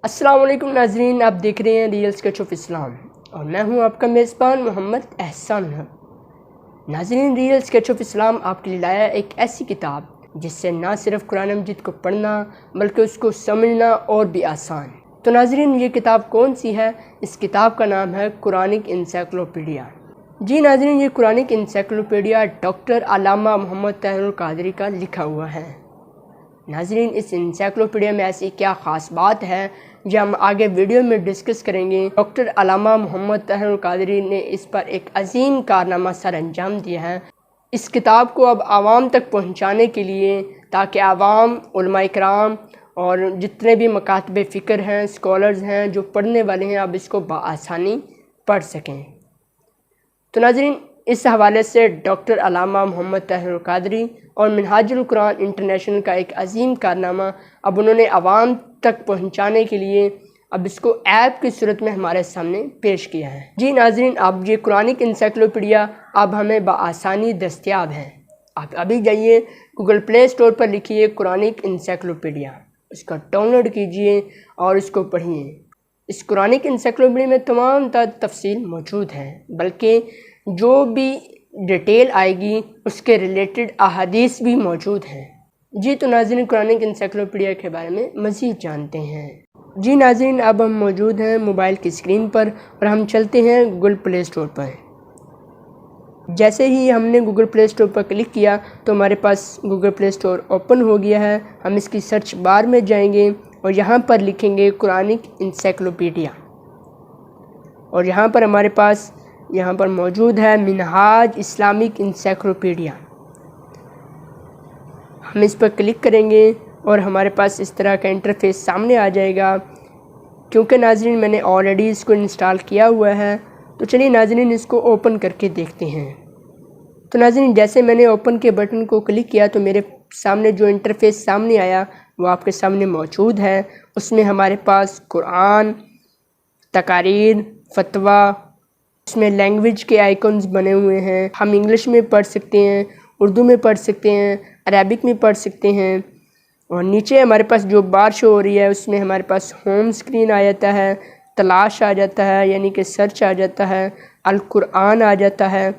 अस्सलाम वालेकुम नाजरीन, आप देख रहे हैं रियल स्केच ऑफ इस्लाम और मैं हूं आपका मेज़बान मोहम्मद एहसान। नाजरीन, रियल स्केच ऑफ इस्लाम आपके लिए लाया एक ऐसी किताब जिससे ना सिर्फ कुरान मजीद को पढ़ना बल्कि उसको समझना और भी आसान। तो नाजरीन, ये किताब कौन सी है? इस किताब का नाम है कुरानिक इंसाइक्लोपीडिया। जी नाजरीन, ये कुरानिक इंसाइक्लोपीडिया डॉक्टर अल्लामा मोहम्मद ताहिरुल क़ादरी का लिखा हुआ है। नाजरीन, इस इंसाइक्लोपीडिया में ऐसी क्या ख़ास बात है जो हम आगे वीडियो में डिस्कस करेंगे। डॉक्टर अल्लामा मोहम्मद ताहिरुल क़ादरी ने इस पर एक अजीम कारनामा सर अंजाम दिया है। इस किताब को अब आवाम तक पहुंचाने के लिए, ताकि आवाम, उलमाए किराम और जितने भी मकातब फ़िक्र हैं, स्कॉलर्स हैं जो पढ़ने वाले हैं, अब इसको बआसानी पढ़ सकें। तो नाजरीन, इस हवाले से डॉक्टर अल्लामा मोहम्मद ताहिरुल क़ादरी और मिनहाजुल कुरान इंटरनेशनल का एक अजीम कारनामा अब उन्होंने आवाम तक पहुंचाने के लिए अब इसको ऐप की सूरत में हमारे सामने पेश किया है। जी नाजरीन, अब ये कुरानिक इंसाइक्लोपीडिया अब हमें बआसानी दस्तयाब है। आप अभी जाइए गूगल प्ले स्टोर पर लिखिए कुरानिक इंसाइक्लोपीडिया, इसका डाउनलोड कीजिए और इसको पढ़िए। इस कुरानिक इंसाइक्लोपीडिया में तमाम तफसील मौजूद है, बल्कि जो भी डिटेल आएगी उसके रिलेटेड अहादीस भी मौजूद हैं। जी तो नाज़रीन, कुरानिक इंसाइक्लोपीडिया के बारे में मज़ीद जानते हैं। जी नाज़रीन, अब हम मौजूद हैं मोबाइल की स्क्रीन पर और हम चलते हैं गूगल प्ले स्टोर पर। जैसे ही हमने गूगल प्ले स्टोर पर क्लिक किया तो हमारे पास गूगल प्ले स्टोर ओपन हो गया है। हम इसकी सर्च बार में जाएंगे और यहाँ पर लिखेंगे कुरानिक इंसाइक्लोपीडिया और यहाँ पर हमारे पास मौजूद है मिनहाज इस्लामिक इंसाइक्लोपीडिया। हम इस पर क्लिक करेंगे और हमारे पास इस तरह का इंटरफेस सामने आ जाएगा। क्योंकि नाजरीन मैंने ऑलरेडी इसको इंस्टॉल किया हुआ है, तो चलिए नाजरीन इसको ओपन करके देखते हैं। तो नाजरीन, जैसे मैंने ओपन के बटन को क्लिक किया तो मेरे सामने जो इंटरफेस सामने आया वो आपके सामने मौजूद है। उसमें हमारे पास कुरान, तकारीर, फतवा, इसमें लैंग्वेज के आइकन्स बने हुए हैं। हम इंग्लिश में पढ़ सकते हैं, उर्दू में पढ़ सकते हैं, अरबिक में पढ़ सकते हैं। और नीचे हमारे पास जो बार शो हो रही है उसमें हमारे पास होम स्क्रीन आ जाता है, तलाश आ जाता है यानी कि सर्च आ जाता है, अल कुरान आ जाता है,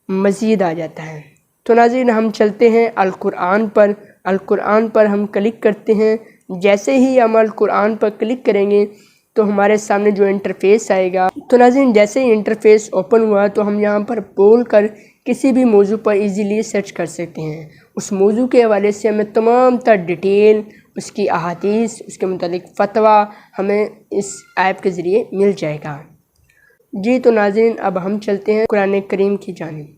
मज़ीद आ जाता है। तो नाज़रीन, हम चलते हैं अल कुरान पर। अल कुरान पर हम क्लिक करते हैं। जैसे ही हम अल कुरान पर क्लिक करेंगे तो हमारे सामने जो इंटरफेस आएगा, तो नाज़रीन जैसे ही इंटरफेस ओपन हुआ तो हम यहाँ पर बोल कर किसी भी मौजू पर इजीली सर्च कर सकते हैं। उस मौजू के हवाले से हमें तमाम डिटेल, उसकी अहादीस, उसके मुतालिक फ़तवा हमें इस ऐप के ज़रिए मिल जाएगा। जी तो नाज़रीन, अब हम चलते हैं कुरान करीम की जानिब।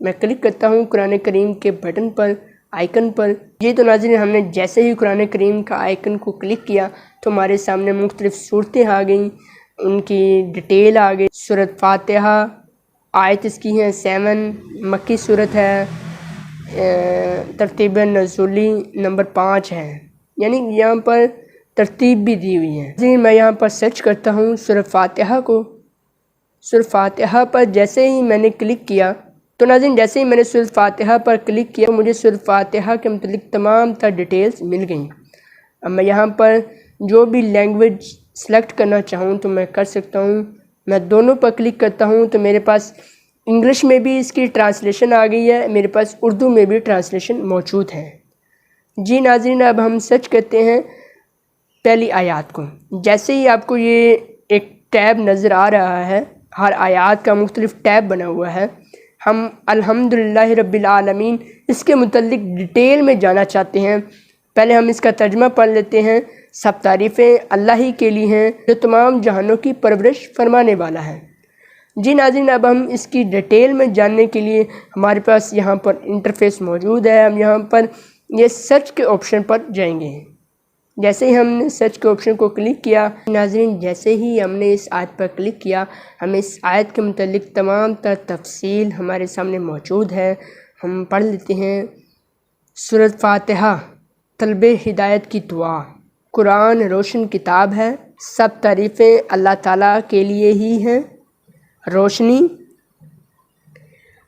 मैं क्लिक करता हूँ कुरान करीम के बटन पर, आइकन पर। जी तो नाज़रीन, हमने जैसे ही कुरान करीम का आइकन को क्लिक किया तो हमारे सामने मुख्तलिफ़ सूरतें आ गई, उनकी डिटेल आ गई। सूरत फातिहा, आयत इसकी है 7, मक्की सूरत है, तरतीब नज़ूली नंबर 5 है, यानी यहाँ पर तरतीब भी दी हुई है। जी मैं यहाँ पर सर्च करता हूँ सूरत फातिहा को। सूरत फातिहा पर जैसे ही मैंने क्लिक किया तो नाज़रीन जैसे ही मैंने सूरत फातिहा पर क्लिक किया मुझे सूरत फातिहा के मुतालिक तमाम डिटेल्स मिल गई। अब मैं यहाँ पर जो भी लैंग्वेज सेलेक्ट करना चाहूँ तो मैं कर सकता हूँ। मैं दोनों पर क्लिक करता हूँ तो मेरे पास इंग्लिश में भी इसकी ट्रांसलेशन आ गई है, मेरे पास उर्दू में भी ट्रांसलेशन मौजूद है। जी नाज़रीन, अब हम सर्च करते हैं पहली आयत को। जैसे ही आपको ये एक टैब नज़र आ रहा है, हर आयत का मुख्तलिफ टैब बना हुआ है। हम अल्हम्दुलिल्लाह रब्बिल आलमीन इसके मुतल्लिक डिटेल में जाना चाहते हैं। पहले हम इसका तर्जुमा पढ़ लेते हैं। सब तारीफ़ें अल्लाह ही के लिए हैं जो तमाम जहानों की परवरिश फरमाने वाला है। जी नाज़रीन, अब हम इसकी डिटेल में जानने के लिए हमारे पास यहाँ पर इंटरफेस मौजूद है। हम यहाँ पर ये सर्च के ऑप्शन पर जाएंगे। जैसे ही हमने सर्च के ऑप्शन को क्लिक किया नाज़रीन, जैसे ही हमने इस आयत पर क्लिक किया, हमें इस आयत के मुतालिक तमाम तफसील हमारे सामने मौजूद है। हम पढ़ लेते हैं। सूरत फातिहा, तलबे हिदायत की दुआ। कुरान रोशन किताब है, सब तारीफ़ें अल्लाह ताला के लिए ही हैं। रोशनी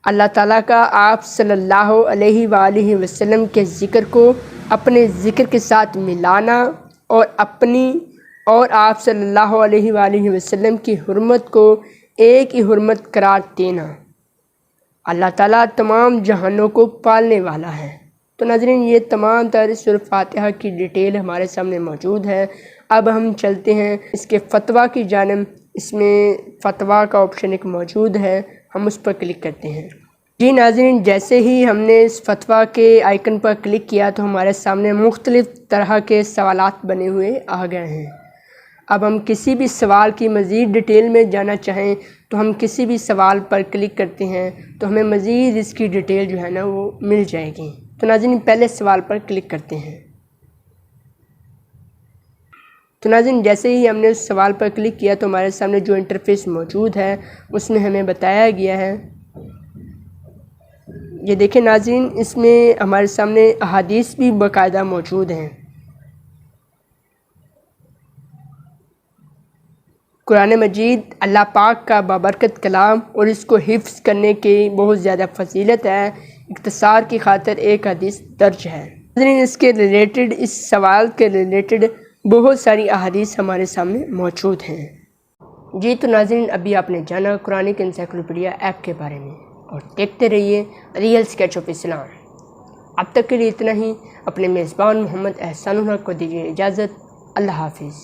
अल्लाह ताला का आप सल्लल्लाहु अलैहि वसल्लम के ज़िक्र को अपने ज़िक्र के साथ मिलाना اور اپنی اور آپ صلی اللہ علیہ وآلہ وسلم کی حرمت کو ایک ہی حرمت قرار دینا۔ اللہ تعالیٰ تمام جہانوں کو پالنے والا ہے۔ تو ناظرین، یہ تمام تر سورہ فاتحہ کی ڈیٹیل ہمارے سامنے موجود ہے۔ اب ہم چلتے ہیں اس کے فتویٰ کی جانب۔ اس میں فتویٰ کا آپشن ایک موجود ہے، ہم اس پر کلک کرتے ہیں۔ جی ناظرین، جیسے ہی ہم نے اس فتویٰ کے آئیکن پر کلک کیا تو ہمارے سامنے مختلف طرح کے سوالات بنے ہوئے آ گئے ہیں۔ اب ہم کسی بھی سوال کی مزید ڈیٹیل میں جانا چاہیں تو ہم کسی بھی سوال پر کلک کرتے ہیں تو ہمیں مزید اس کی ڈیٹیل جو ہے نا وہ مل جائے گی۔ تو ناظرین، پہلے سوال پر کلک کرتے ہیں۔ تو ناظرین، جیسے ہی ہم نے اس سوال پر کلک کیا تو ہمارے سامنے جو انٹرفیس موجود ہے اس میں ہمیں بتایا گیا ہے، یہ دیکھیں ناظرین، اس میں ہمارے سامنے احادیث بھی باقاعدہ موجود ہیں۔ قرآن مجید اللہ پاک کا بابرکت کلام اور اس کو حفظ کرنے کی بہت زیادہ فضیلت ہے۔ اختصار کی خاطر ایک حدیث درج ہے۔ ناظرین، اس کے ریلیٹڈ، اس سوال کے ریلیٹڈ بہت ساری احادیث ہمارے سامنے موجود ہیں۔ جی تو ناظرین، ابھی آپ نے جانا قرآنک انسائکلوپیڈیا ایپ کے بارے میں، اور دیکھتے رہیے ریئل اسکیچ آف اسلام۔ اب تک کے لیے اتنا ہی۔ اپنے میزبان محمد احسان الحق کو دیجیے اجازت۔ اللہ حافظ۔